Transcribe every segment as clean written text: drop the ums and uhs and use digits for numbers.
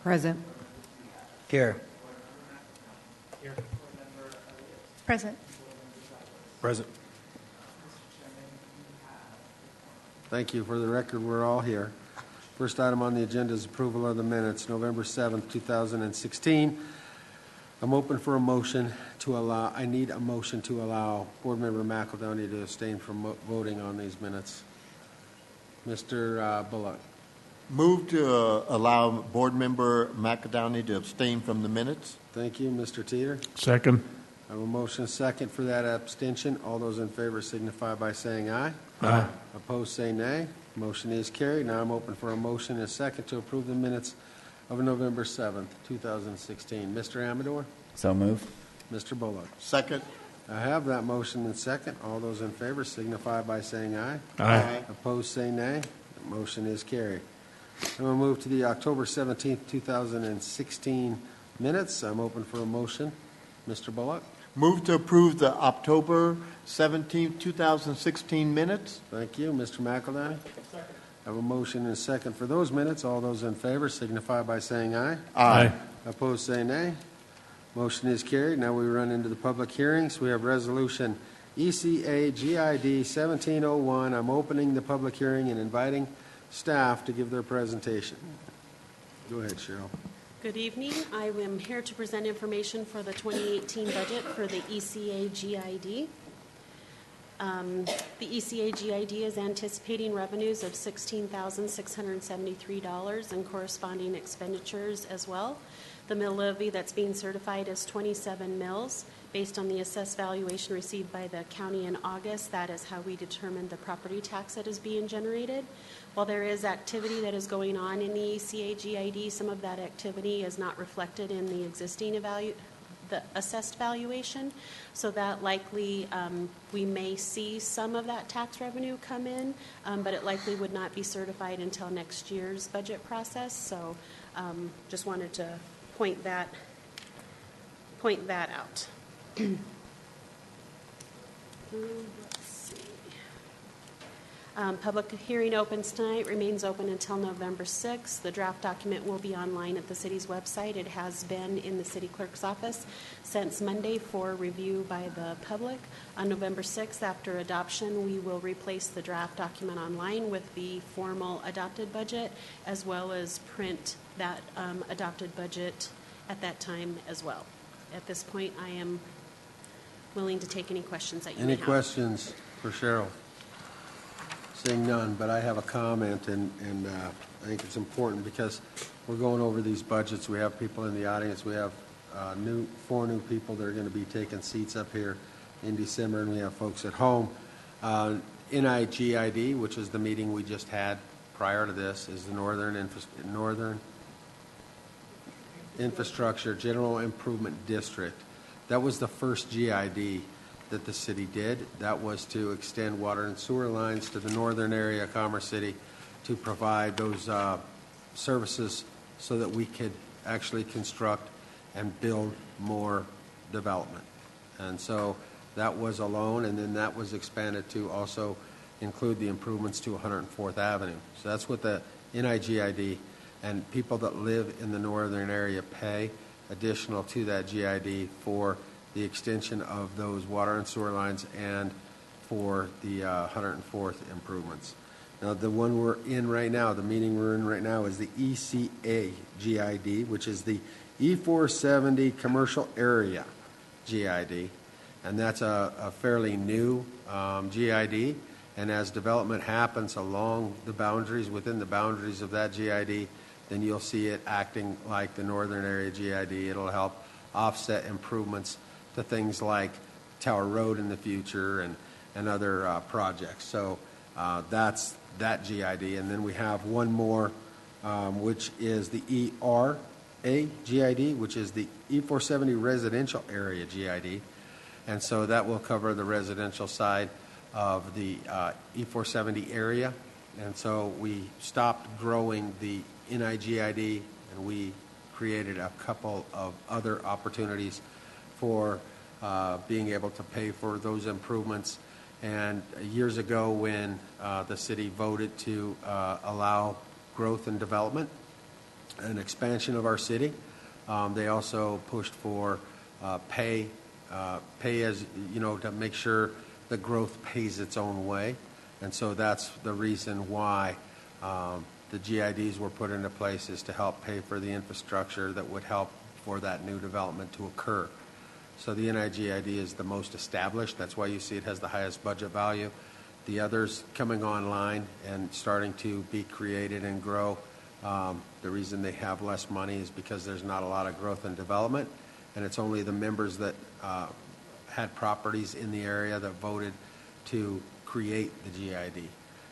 Present. Here. Present. Present. Thank you. For the record, we're all here. First item on the agenda is approval of the minutes, November 7th, 2016. I'm open for a motion to allow, I need a motion to allow Board Member McEldowney to abstain from voting on these minutes. Mr. Bullock. Move to allow Board Member McAdowney to abstain from the minutes. Thank you. Mr. Teeter. Second. I have a motion second for that abstention. All those in favor signify by saying aye. Aye. Opposed, say nay. Motion is carried. Now I'm open for a motion and a second to approve the minutes of November 7th, 2016. Mr. Amador? So move. Mr. Bullock? Second. I have that motion and second. All those in favor signify by saying aye. Aye. Opposed, say nay. The motion is carried. And we'll move to the October 17th, 2016 minutes. I'm open for a motion. Mr. Bullock? Move to approve the October 17, 2016 minutes. Thank you. Mr. McEldowney? I have a motion and a second for those minutes. All those in favor signify by saying aye. Aye. Opposed, say nay. Motion is carried. Now we run into the public hearings. We have Resolution ECA GID 1701. I'm opening the public hearing and inviting staff to give their presentation. Go ahead, Cheryl. Good evening. I am here to present information for the 2018 budget for the ECA GID. The ECA GID is anticipating revenues of $16,673 and corresponding expenditures as well. The mill levy that's being certified is 27 mills. Based on the assessed valuation received by the county in August, that is how we determined the property tax that is being generated. While there is activity that is going on in the ECA GID, some of that activity is not reflected in the existing the assessed valuation, so that likely we may see some of that tax revenue come in, but it likely would not be certified until next year's budget process. So just wanted to point that out. Let's see. Public hearing opens tonight, remains open until November 6th. The draft document will be online at the city's website. It has been in the city clerk's office since Monday for review by the public. On November 6th, after adoption, we will replace the draft document online with the formal adopted budget, as well as print that adopted budget at that time as well. At this point, I am willing to take any questions that you may have. Any questions for Cheryl? Seeing none, but I have a comment, and I think it's important because we're going over these budgets. We have people in the audience. We have four new people that are going to be taking seats up here in December, and we have folks at home. NIGID, which is the meeting we just had prior to this, is the Northern Infrastructure General Improvement District. That was the first GID that the city did. That was to extend water and sewer lines to the northern area of Commerce City to provide those services so that we could actually construct and build more development. And so that was alone, and then that was expanded to also include the improvements to 104th Avenue. So that's what the NIGID, and people that live in the northern area pay additional to that GID for the extension of those water and sewer lines and for the 104th improvements. Now, the one we're in right now, the meeting we're in right now, is the ECA GID, which is the E-470 Commercial Area GID, and that's a fairly new GID, and as development happens along the boundaries, within the boundaries of that GID, then you'll see it acting like the northern area GID. It'll help offset improvements to things like Tower Road in the future and other projects. So that's that GID. And then we have one more, which is the ERA GID, which is the E-470 Residential Area GID. And so that will cover the residential side of the E-470 area. And so we stopped growing the NIGID, and we created a couple of other opportunities for being able to pay for those improvements. And years ago, when the city voted to allow growth and development, an expansion of our city. They also pushed for pay as, to make sure the growth pays its own way. And so that's the reason why the GIDs were put into place, is to help pay for the infrastructure that would help for that new development to occur. So the NIGID is the most established. That's why you see it has the highest budget value. The others coming online and starting to be created and grow, the reason they have less money is because there's not a lot of growth and development, and it's only the members that had properties in the area that voted to create the GID,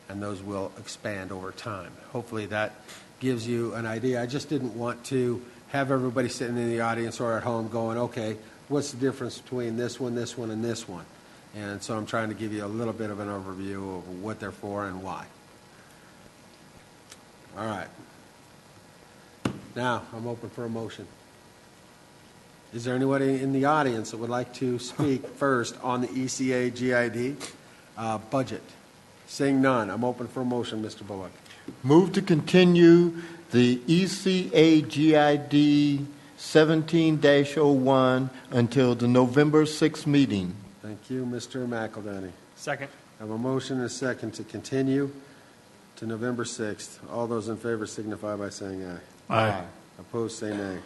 and those will expand over time. Hopefully that gives you an idea. I just didn't want to have everybody sitting in the audience or at home going, okay, what's the difference between this one, and this one? And so I'm trying to give you a little bit of an overview of what they're for and why. All right. Now, I'm open for a motion. Is there anybody in the audience that would like to speak first on the ECA GID budget? Seeing none, I'm open for a motion, Mr. Bullock. Move to continue the ECA GID 17-01 until the November 6th meeting. Thank you, Mr. McEldenny. Second. I have a motion and a second to continue to November 6th. All those in favor signify by saying aye. Aye. Opposed, say nay.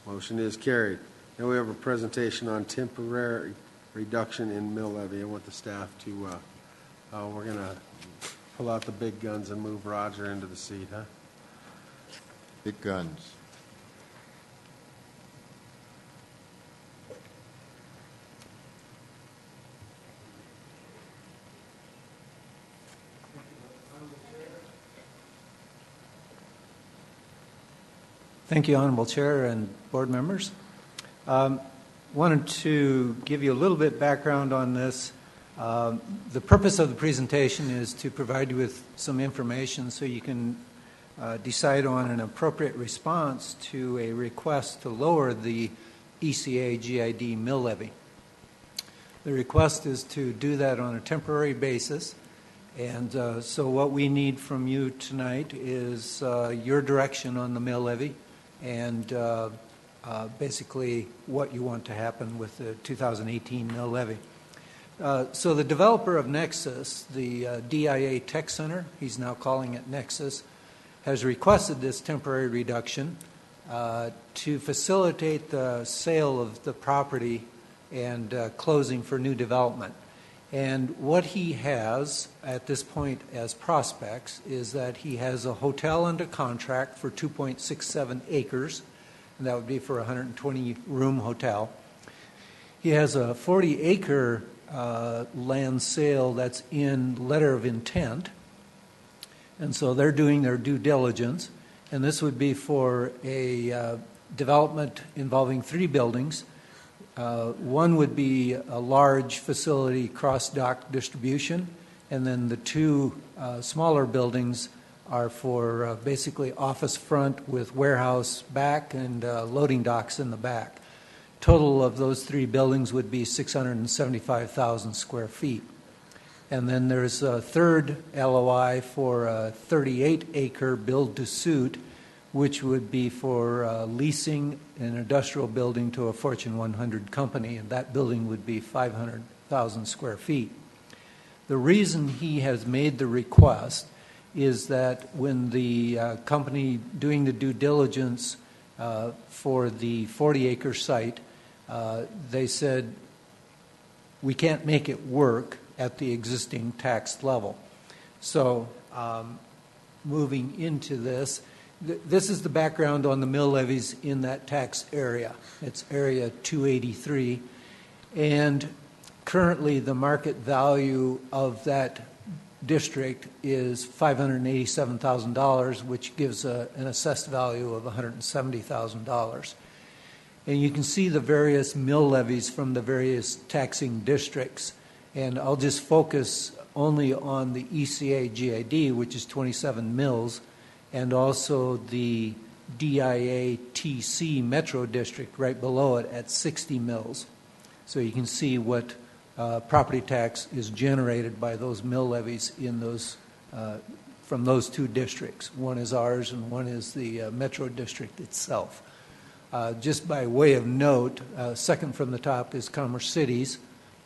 Motion is carried. Now we have a presentation on temporary reduction in mill levy. I want the staff to, we're going to pull out the big guns and move Roger into the seat, huh? Big guns. Thank you, Honorable Chair and board members. Wanted to give you a little bit background on this. The purpose of the presentation is to provide you with some information so you can decide on an appropriate response to a request to lower the ECA GID mill levy. The request is to do that on a temporary basis, and so what we need from you tonight is your direction on the mill levy and basically what you want to happen with the 2018 mill levy. So the developer of Nexus, the DIA Tech Center, he's now calling it Nexus, has requested this temporary reduction to facilitate the sale of the property and closing for new development. And what he has at this point as prospects is that he has a hotel under contract for 2.67 acres, and that would be for a 120-room hotel. He has a 40-acre land sale that's in letter of intent, and so they're doing their due diligence, and this would be for a development involving 3 buildings. One would be a large facility cross-dock distribution, and then the 2 smaller buildings are for basically office front with warehouse back and loading docks in the back. Total of those 3 buildings would be 675,000 square feet. And then there's a third LOI for a 38-acre build-to-suit, which would be for leasing an industrial building to a Fortune 100 company, and that building would be 500,000 square feet. The reason he has made the request is that when the company doing the due diligence for the 40-acre site, they said, we can't make it work at the existing tax level. So moving into this, this is the background on the mill levies in that tax area. It's area 283. And currently the market value of that district is $587,000, which gives an assessed value of $170,000. And you can see the various mill levies from the various taxing districts. And I'll just focus only on the ECA GID, which is 27 mills, and also the DIA-TC Metro District right below it at 60 mills. So you can see what property tax is generated by those mill levies in those from those two districts. One is ours and one is the Metro District itself. Just by way of note, second from the top is Commerce Cities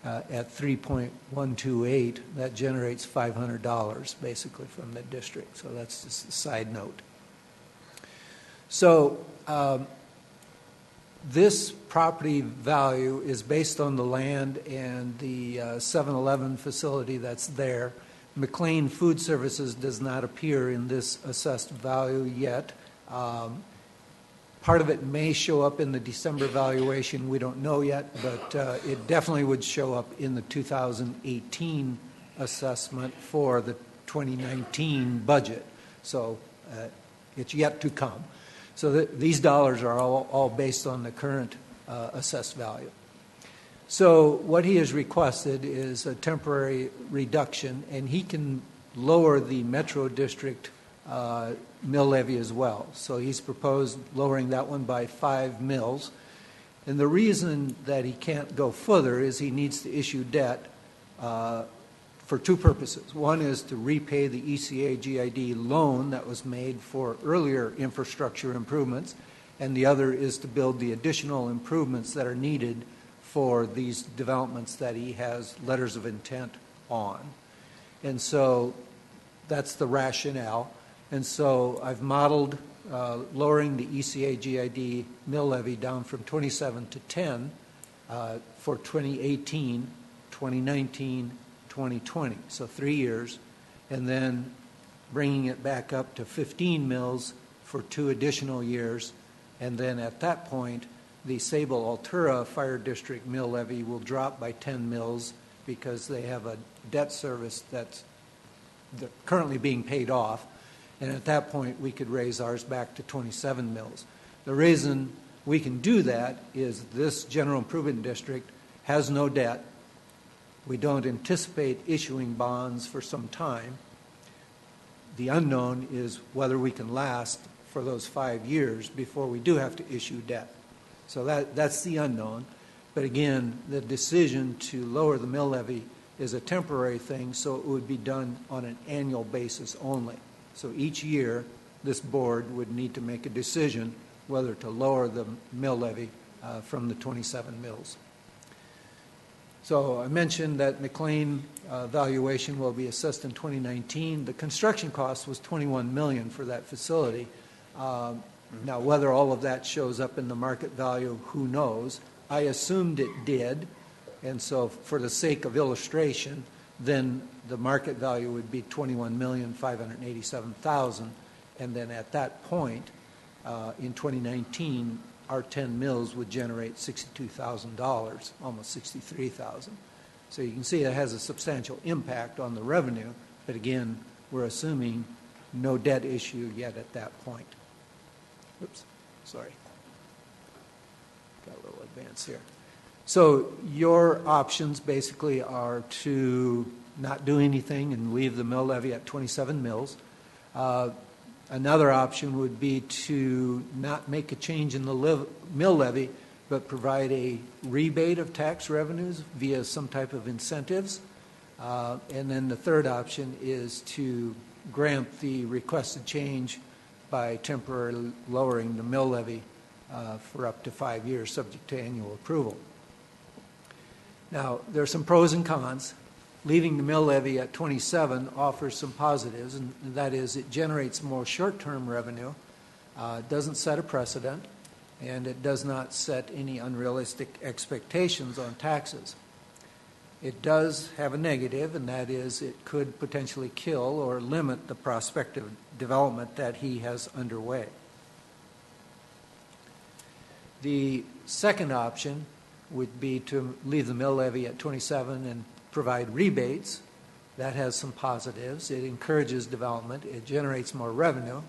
at 3.128. That generates $500 basically from the district. So that's just a side note. So this property value is based on the land and the 7-Eleven facility that's there. McLean Food Services does not appear in this assessed value yet. Part of it may show up in the December valuation. We don't know yet, but it definitely would show up in the 2018 assessment for the 2019 budget. So it's yet to come. So these dollars are all based on the current assessed value. So what he has requested is a temporary reduction, and he can lower the Metro District mill levy as well. So he's proposed lowering that one by 5 mills. And the reason that he can't go further is he needs to issue debt for two purposes. One is to repay the ECA GID loan that was made for earlier infrastructure improvements, and the other is to build the additional improvements that are needed for these developments that he has letters of intent on. And so that's the rationale. And so I've modeled lowering the ECA GID mill levy down from 27 to 10 for 2018, 2019, 2020, so 3 years, and then bringing it back up to 15 mills for 2 additional years, and then at that point, the Sable Altura Fire District mill levy will drop by 10 mills because they have a debt service that's currently being paid off, and at that point, we could raise ours back to 27 mills. The reason we can do that is this general improvement district has no debt. We don't anticipate issuing bonds for some time. The unknown is whether we can last for those 5 years before we do have to issue debt. So that's the unknown. But again, the decision to lower the mill levy is a temporary thing, so it would be done on an annual basis only. So each year, this board would need to make a decision whether to lower the mill levy from the 27 mills. So I mentioned that McLean valuation will be assessed in 2019. The construction cost was $21 million for that facility. Now, whether all of that shows up in the market value, who knows? I assumed it did, and so for the sake of illustration, then the market value would be $21,587,000, and then at that point, in 2019, our 10 mills would generate $62,000, almost $63,000. So you can see it has a substantial impact on the revenue, but again, we're assuming no debt issue yet at that point. Oops, sorry. Got a little advance here. So your options basically are to not do anything and leave the mill levy at 27 mills. Another option would be to not make a change in the mill levy, but provide a rebate of tax revenues via some type of incentives. And then the third option is to grant the requested change by temporarily lowering the mill levy for up to 5 years, subject to annual approval. Now, there are some pros and cons. Leaving the mill levy at 27 offers some positives, and that is it generates more short-term revenue, doesn't set a precedent, and it does not set any unrealistic expectations on taxes. It does have a negative, and that is it could potentially kill or limit the prospective development that he has underway. The second option would be to leave the mill levy at 27 and provide rebates. That has some positives. It encourages development. It generates more revenue.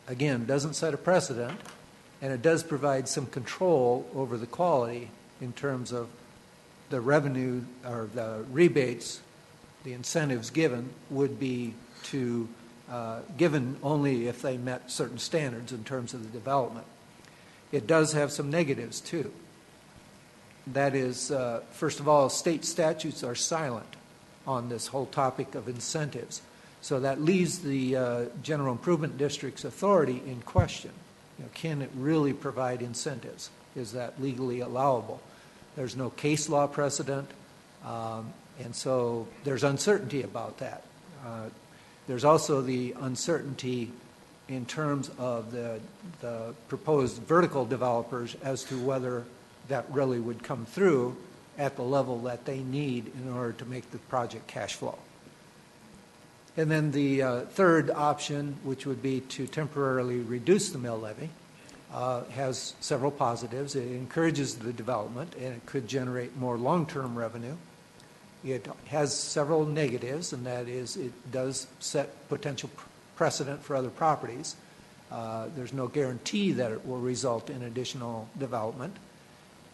Again, doesn't set a precedent, and it does provide some control over the quality in terms of the revenue or the rebates, the incentives given would be to given only if they met certain standards in terms of the development. It does have some negatives too. That is, first of all, state statutes are silent on this whole topic of incentives. So that leaves the general improvement district's authority in question. Can it really provide incentives? Is that legally allowable? There's no case law precedent, and so there's uncertainty about that. There's also the uncertainty in terms of the proposed vertical developers as to whether that really would come through at the level that they need in order to make the project cash flow. And then the third option, which would be to temporarily reduce the mill levy, has several positives. It encourages the development, and it could generate more long-term revenue. It has several negatives, and that is it does set potential precedent for other properties. There's no guarantee that it will result in additional development.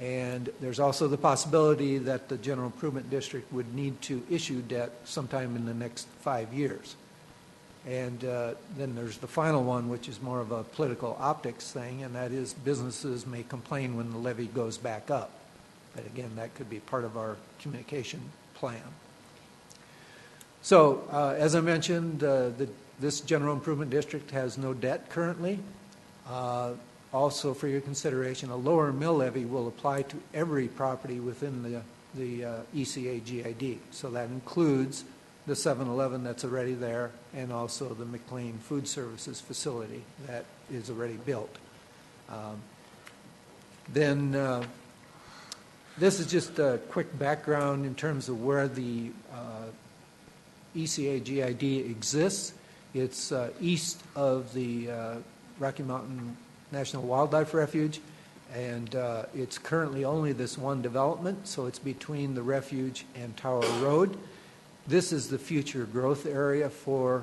And there's also the possibility that the General Improvement District would need to issue debt sometime in the next 5 years. And then there's the final one, which is more of a political optics thing, and that is businesses may complain when the levy goes back up. But again, that could be part of our communication plan. So, as I mentioned, this General Improvement District has no debt currently. Also, for your consideration, a lower mill levy will apply to every property within the ECA GID. So that includes the 7-Eleven that's already there and also the McLean Food Services facility that is already built. This is just a quick background in terms of where the ECA GID exists. It's east of the Rocky Mountain National Wildlife Refuge, and it's currently only this one development, so it's between the refuge and Tower Road. This is the future growth area for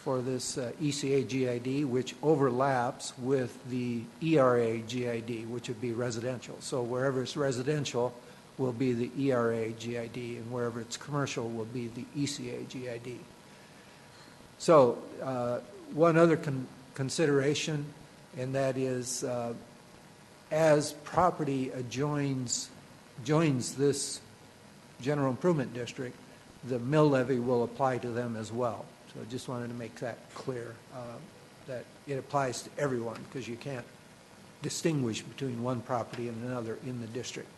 this ECA GID, which overlaps with the ERA GID, which would be residential. So wherever it's residential will be the ERA GID, and wherever it's commercial will be the ECA GID. So one other consideration, and that is as property joins this General Improvement District, the mill levy will apply to them as well. So I just wanted to make that clear, that it applies to everyone, because you can't distinguish between one property and another in the district.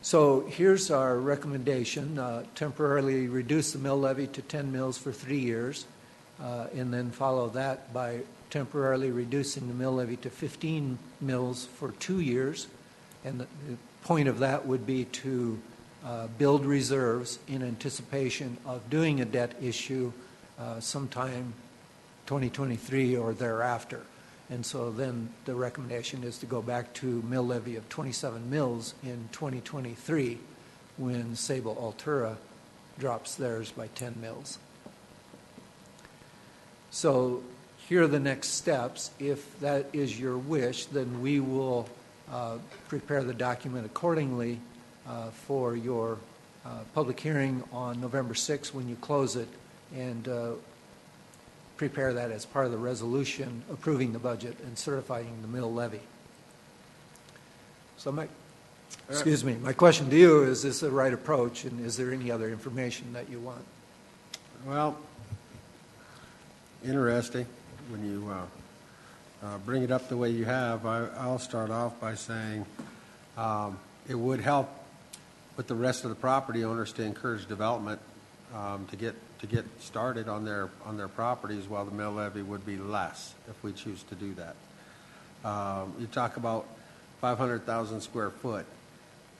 So here's our recommendation: temporarily reduce the mill levy to 10 mills for 3 years, and then follow that by temporarily reducing the mill levy to 15 mills for 2 years. And the point of that would be to build reserves in anticipation of doing a debt issue sometime 2023 or thereafter. And so then the recommendation is to go back to mill levy of 27 mills in 2023 when Sable Altura drops theirs by 10 mills. So here are the next steps. If that is your wish, then we will prepare the document accordingly for your public hearing on November 6th when you close it, and prepare that as part of the resolution approving the budget and certifying the mill levy. So my question to you is this the right approach, and is there any other information that you want? Well, interesting when you bring it up the way you have. I'll start off by saying it would help with the rest of the property owners to encourage development to get started on their properties, while the mill levy would be less if we choose to do that. You talk about 500,000 square foot.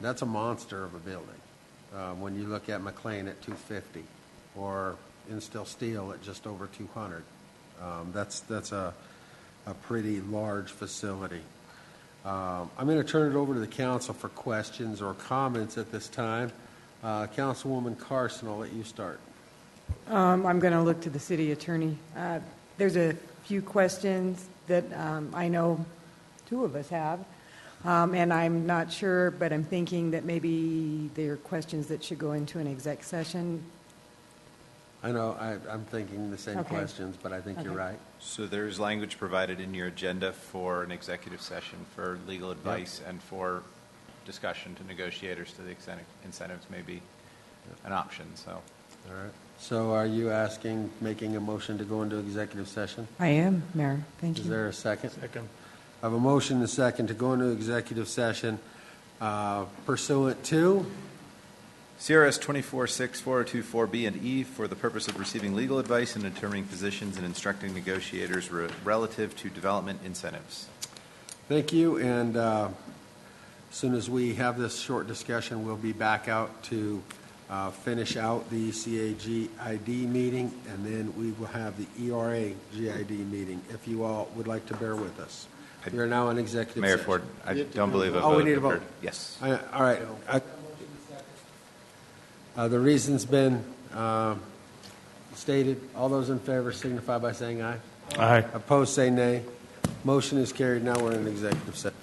That's a monster of a building. When you look at McLean at 250, or Instill Steel at just over 200, that's a pretty large facility. I'm going to turn it over to the council for questions or comments at this time. Councilwoman Carson, I'll let you start. I'm going to look to the city attorney. There's a few questions that I know two of us have, and I'm not sure, but I'm thinking that maybe they're questions that should go into an exec session. I know I'm thinking the same Okay. questions, but I think you're right. So there's language provided in your agenda for an executive session for legal advice and for discussion to negotiators to the extent incentives may be an option. So, All right. So are you making a motion to go into executive session? I am, Mayor. Thank Is you. there a second? Second. I have a motion and a second to go into executive session pursuant to, CRS 246402-4B and E for the purpose of receiving legal advice and determining positions and instructing negotiators relative to development incentives. thank you, and as soon as we have this short discussion, we'll be back out to finish out the CAGID meeting, and then we will have the ERA GID meeting, if you all would like to bear with us. We are now in executive Mayor session. Ford, I don't believe a Oh, vote. we need a vote. occurred. Yes. All right. The reason's been stated. All those in favor signify by saying aye. Aye. Opposed, say nay. Motion is carried. Now we're in executive session.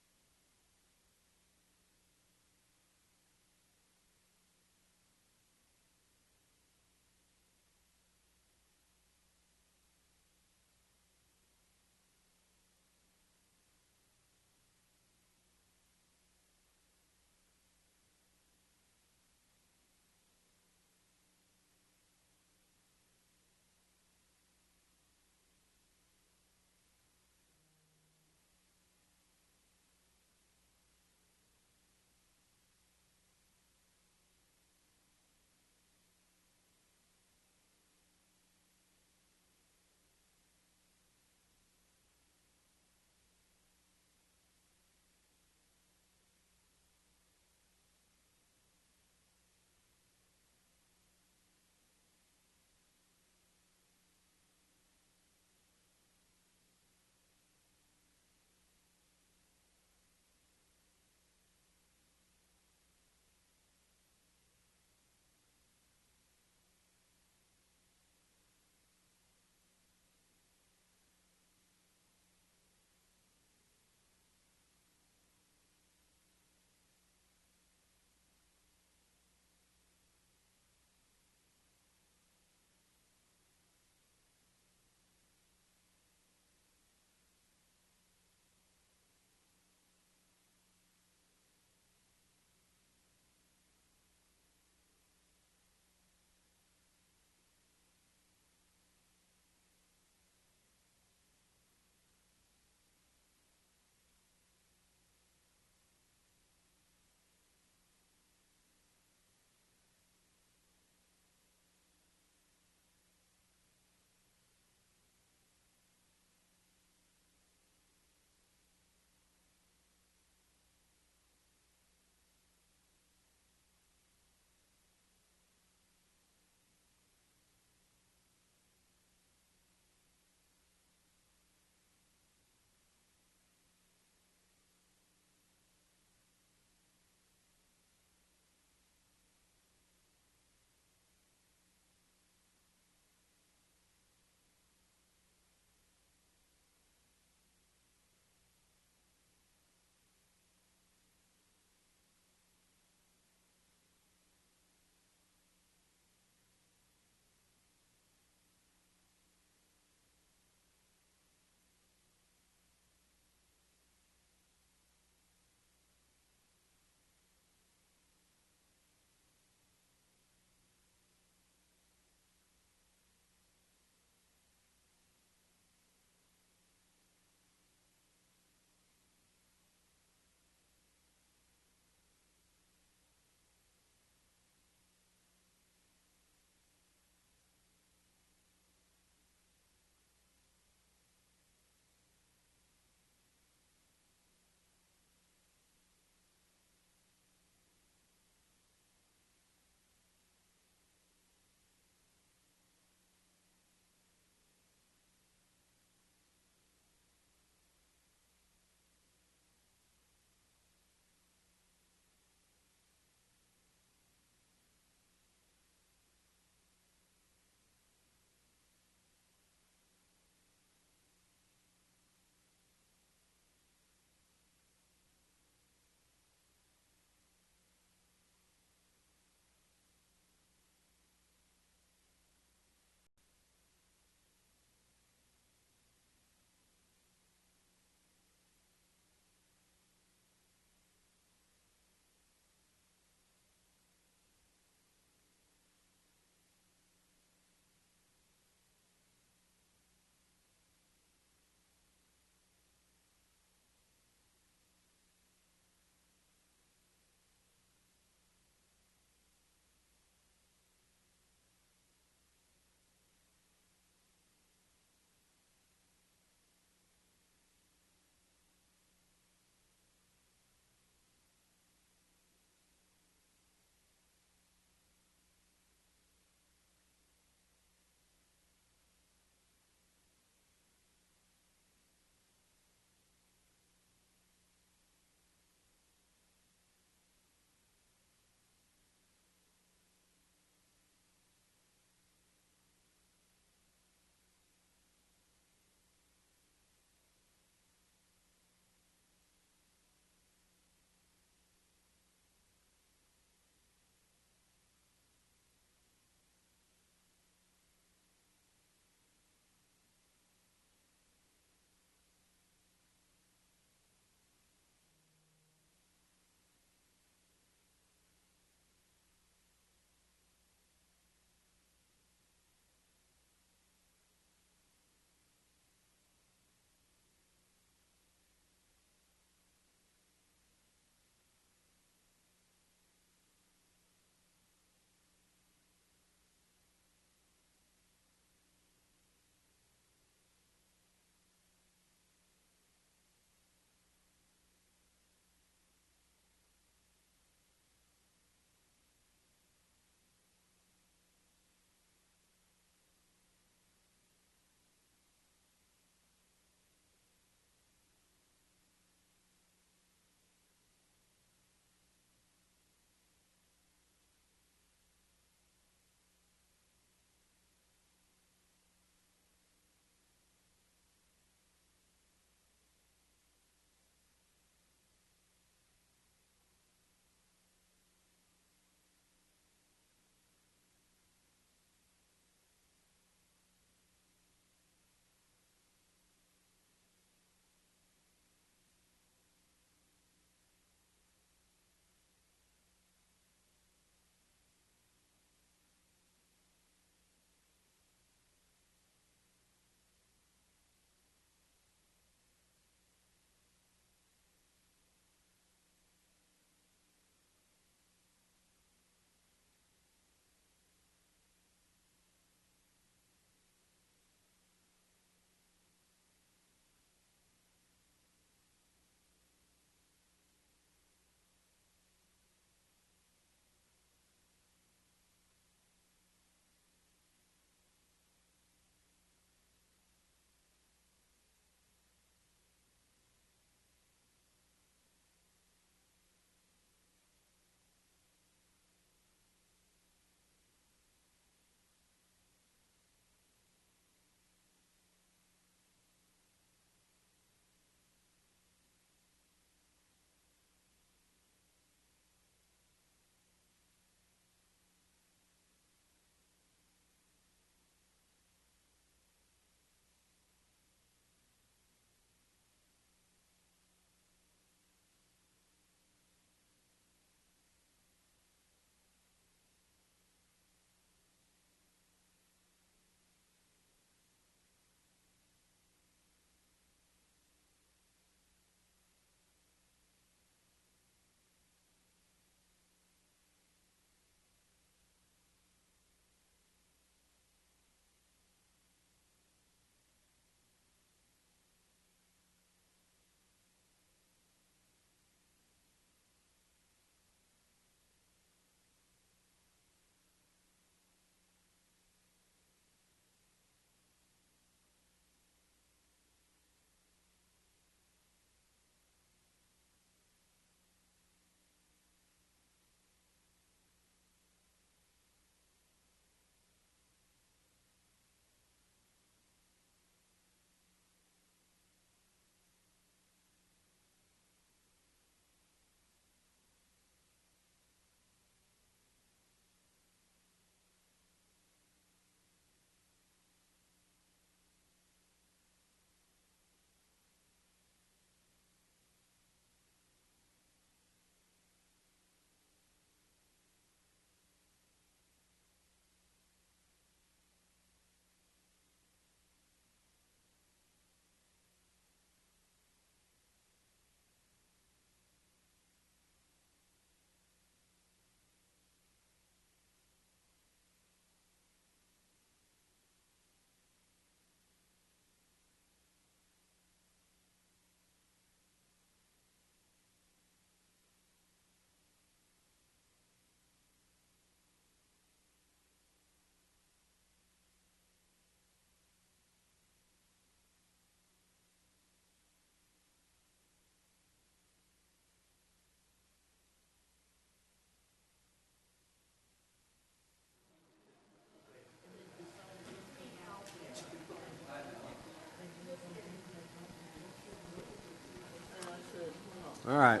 All right.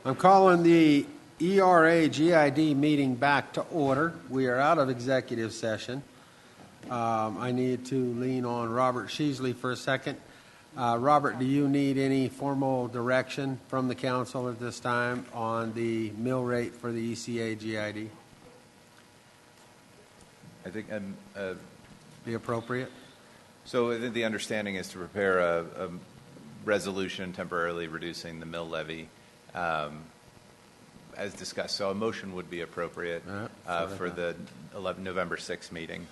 I'm calling the ERA GID meeting back to order. We are out of executive session. I need to lean on Robert Sheasley for a second. Robert, do you need any formal direction from the council at this time on the mill rate for the ECA GID? I think Be appropriate? so. I think the understanding is to prepare a resolution temporarily reducing the mill levy, as discussed. So a motion would be appropriate for the November 6th meeting,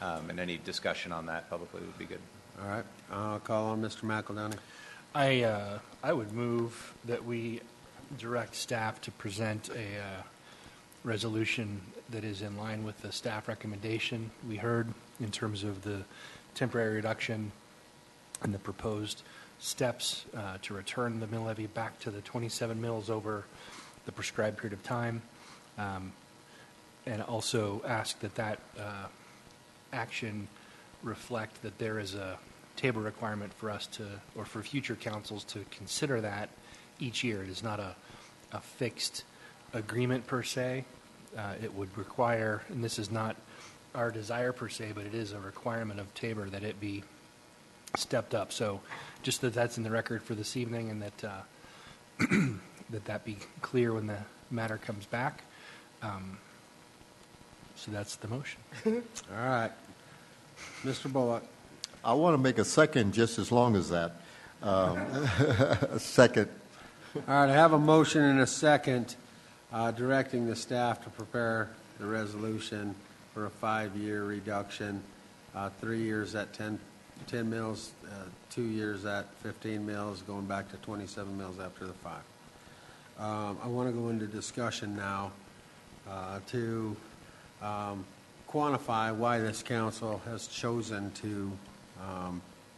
and any discussion on that publicly would be good. All right. I'll call on Mr. McEldowney. I would move that we direct staff to present a resolution that is in line with the staff recommendation we heard in terms of the temporary reduction and the proposed steps to return the mill levy back to the 27 mills over the prescribed period of time, and also ask that action reflect that there is a table requirement for us to, or for future councils to consider that each year. It is not a fixed agreement per se. It would require, and this is not our desire per se, but it is a requirement of Tabor that it be stepped up. So just that that's in the record for this evening, and that that be clear when the matter comes back. So that's the motion. All right. Mr. Bullock. I want to make a second just as long as that. A second. All right, I have a motion and a second directing the staff to prepare the resolution for a 5-year reduction, 3 years at 10 mills, 2 years at 15 mills, going back to 27 mills after the 5. I want to go into discussion now to quantify why this council has chosen to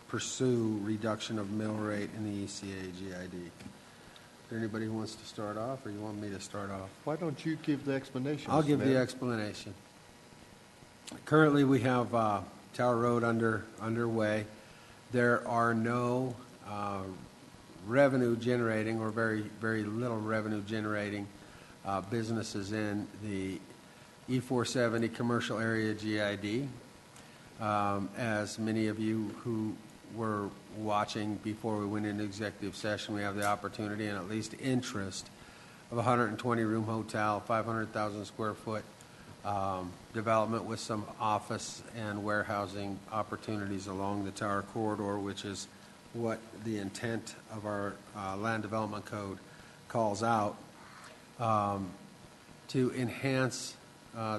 pursue reduction of mill rate in the ECA GID. Is there anybody who wants to start off, or you want me to start off? Why don't you give the explanation? I'll give the Mayor? explanation. Currently, we have Tower Road underway. There are no revenue generating, or very, very little revenue generating businesses in the E-470 commercial area GID. As many of you who were watching before we went into executive session, we have the opportunity and at least interest of a 120-room hotel, 500,000 square foot development with some office and warehousing opportunities along the Tower Corridor, which is what the intent of our land development code calls out, to enhance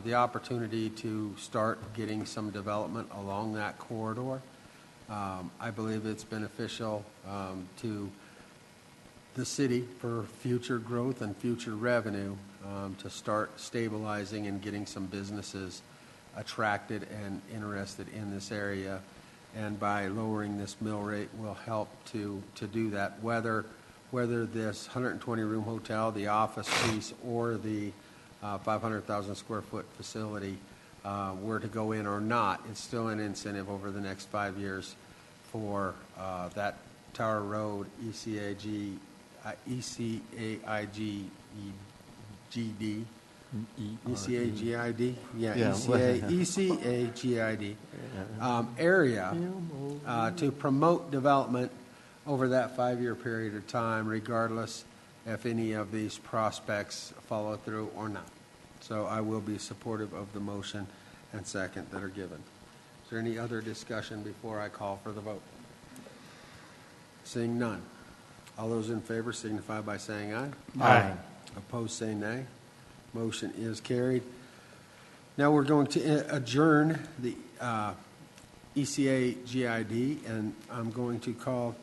the opportunity to start getting some development along that corridor. I believe it's beneficial to the city for future growth and future revenue to start stabilizing and getting some businesses attracted and interested in this area. And by lowering this mill rate will help to do that, whether this 120-room hotel, the office piece, or the 500,000 square foot facility were to go in or not. It's still an incentive over the next 5 years for that Tower Road ECAIGD, ECAGID, ECAGID area to promote development over that 5-year period of time, regardless if any of these prospects follow through or not. So I will be supportive of the motion and second that are given. Is there any other discussion before I call for the vote? Seeing none. All those in favor signify by saying aye. Aye. Opposed, say nay. Motion is carried. Now we're going to adjourn the ECA GID, and I'm going to call